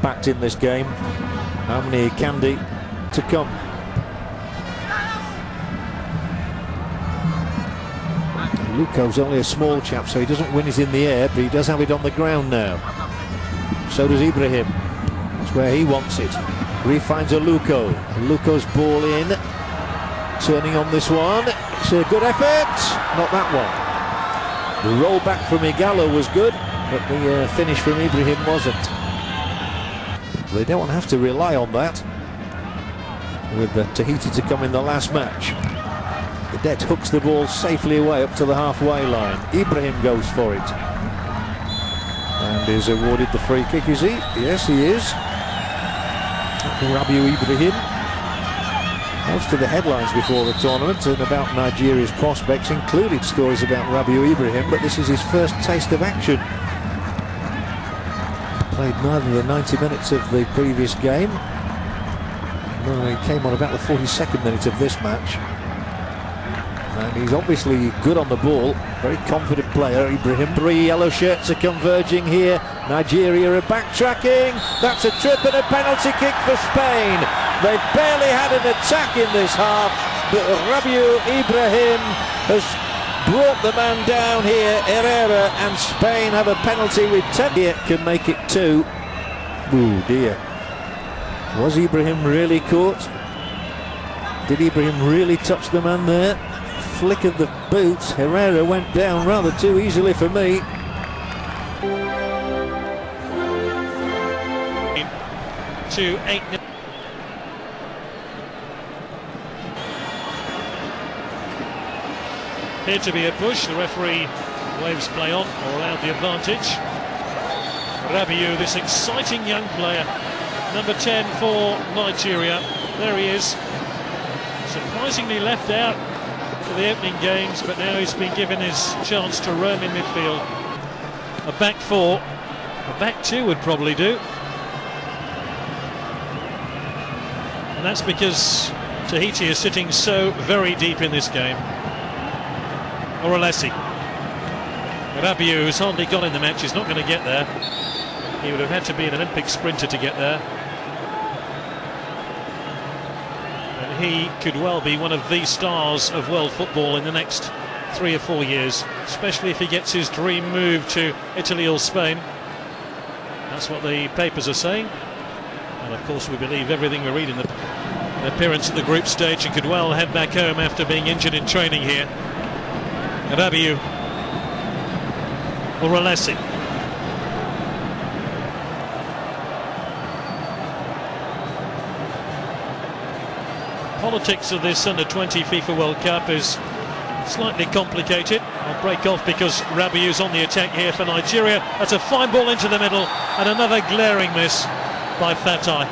impact in this game. How many candy to come? Luko's only a small chap, so he doesn't win it in the air, but he does have it on the ground now. So does Ibrahim. That's where he wants it. He finds a Luko. Luko's ball in. Turning on this one. It's a good effort. Not that one. The roll back from Igalo was good, but the finish from Ibrahim wasn't. They don't have to rely on that with Tahiti to come in the last match. The Det hooks the ball safely away up to the halfway line. Ibrahim goes for it. And is awarded the free kick, is he? Yes, he is. Rabiu Ibrahim. Most of the headlines before the tournament and about Nigeria's prospects included stories about Rabiu Ibrahim, but this is his first taste of action. Played neither the 90 minutes of the previous game. No, he came on about the 42nd minute of this match. And he's obviously good on the ball. Very confident player, Ibrahim. 3 yellow shirts are converging here. Nigeria are backtracking. That's a trip and a penalty kick for Spain. They've barely had an attack in this half, but Rabiu Ibrahim has brought the man down here. Herrera, and Spain have a penalty with 10. Here can make it 2. Ooh dear. Was Ibrahim really caught? Did Ibrahim really touch the man there? Flick of the boots. Herrera went down rather too easily for me. To 8. Appeared to be a push. The referee waves play on, or allowed the advantage. Rabiu, this exciting young player, number 10 for Nigeria. There he is. Surprisingly left out for the opening games, but now he's been given his chance to roam in midfield. A back 4, a back 2 would probably do. And that's because Tahiti is sitting so very deep in this game. Oralesi. Rabiu, who's hardly got in the match, is not going to get there. He would have had to be an Olympic sprinter to get there. And he could well be one of the stars of world football in the next 3 or 4 years, especially if he gets his dream move to Italy or Spain. That's what the papers are saying. And of course we believe everything we read in the appearance at the group stage, and could well head back home after being injured in training here. Rabiu. Oralesi. Politics of this under-20 FIFA World Cup is slightly complicated. I'll break off because Rabiu's on the attack here for Nigeria. That's a fine ball into the middle, and another glaring miss by Fatai.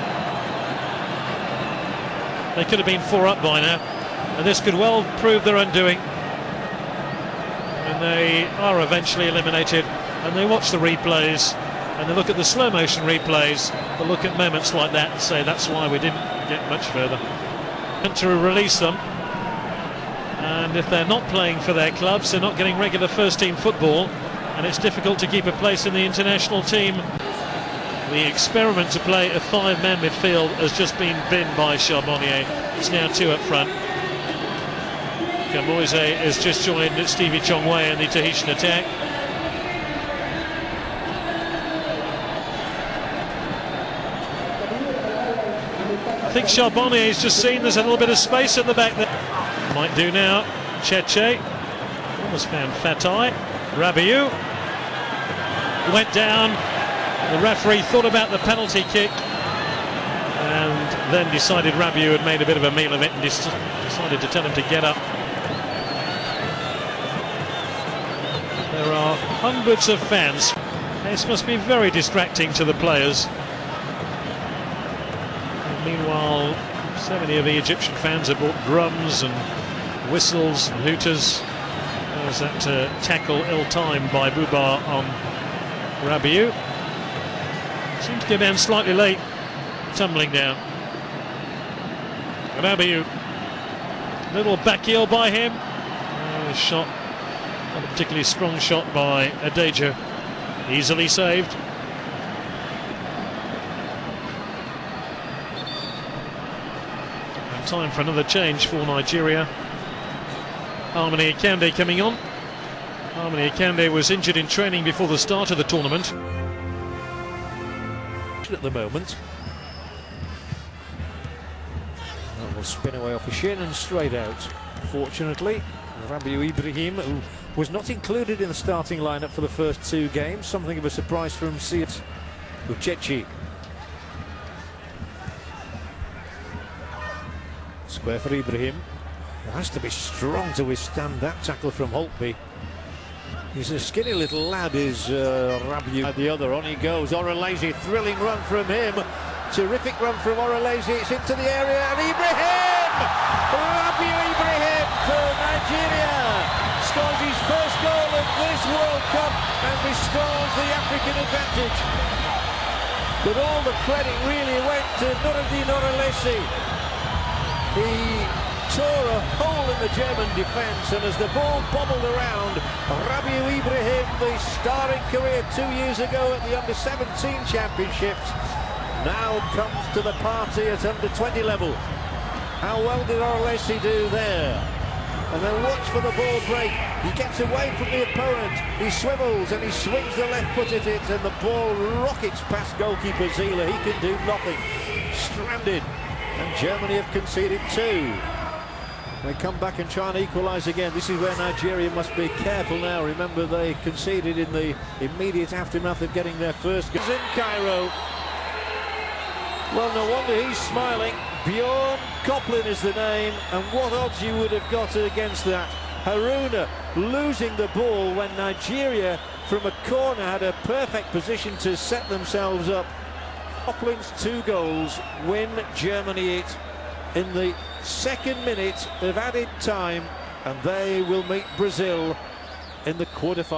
They could have been 4 up by now, and this could well prove their undoing. And they are eventually eliminated, and they watch the replays, and they look at the slow motion replays, they look at moments like that and say that's why we didn't get much further. And to release them, and if they're not playing for their clubs, they're not getting regular first team football, and it's difficult to keep a place in the international team. The experiment to play a 5-man midfield has just been binned by Charbonnier. It's now 2 up front. Kamoise has just joined Stevie Chongwei in the Tahitian attack. I think Charbonnier has just seen there's a little bit of space at the back there. Might do now. Cheche almost found Fatai. Rabiu went down. The referee thought about the penalty kick and then decided Rabiu had made a bit of a meal of it and decided to tell him to get up. There are hundreds of fans. This must be very distracting to the players. And meanwhile, so many of the Egyptian fans have brought drums and whistles and hooters. There's that tackle ill-timed by Bubar on Rabiu. Seems to go down slightly late, tumbling down. Rabiu, little back heel by him. Shot, not a particularly strong shot by Adeja. Easily saved. And time for another change for Nigeria. Harmony Akande coming on. Harmony Akande was injured in training before the start of the tournament. At the moment. That will spin away off his shin and straight out. Fortunately, Rabiu Ibrahim, who was not included in the starting lineup for the first two games, something of a surprise from Siat Uchechi. Square for Ibrahim. He has to be strong to withstand that tackle from Holtby. He's a skinny little lad, is Rabiu. The other, on he goes. Orelezi, thrilling run from him. Terrific run from Orelezi. It's into the area, and Ibrahim! Rabiu Ibrahim for Nigeria scores his first goal of this World Cup and restores the African advantage. But all the credit really went to Nuruddin Orelezi. He tore a hole in the German defence, and as the ball bobbled around, Rabiu Ibrahim, the starring career 2 years ago at the Under-17 Championships, now comes to the party at Under-20 level. How well did Orelezi do there? And then watch for the ball break. He gets away from the opponent, he swivels and he swings the left foot at it, and the ball rockets past goalkeeper Zila. He can do nothing. Stranded, and Germany have conceded 2. They come back and try and equalise again. This is where Nigeria must be careful now. Remember, they conceded in the immediate aftermath of getting their first goal. In Cairo. Well, no wonder he's smiling. Bjorn Coplin is the name, and what odds you would have got against that. Haruna losing the ball when Nigeria, from a corner, had a perfect position to set themselves up. Coplin's 2 goals win Germany it in the second minute of added time, and they will meet Brazil in the quarterfinals.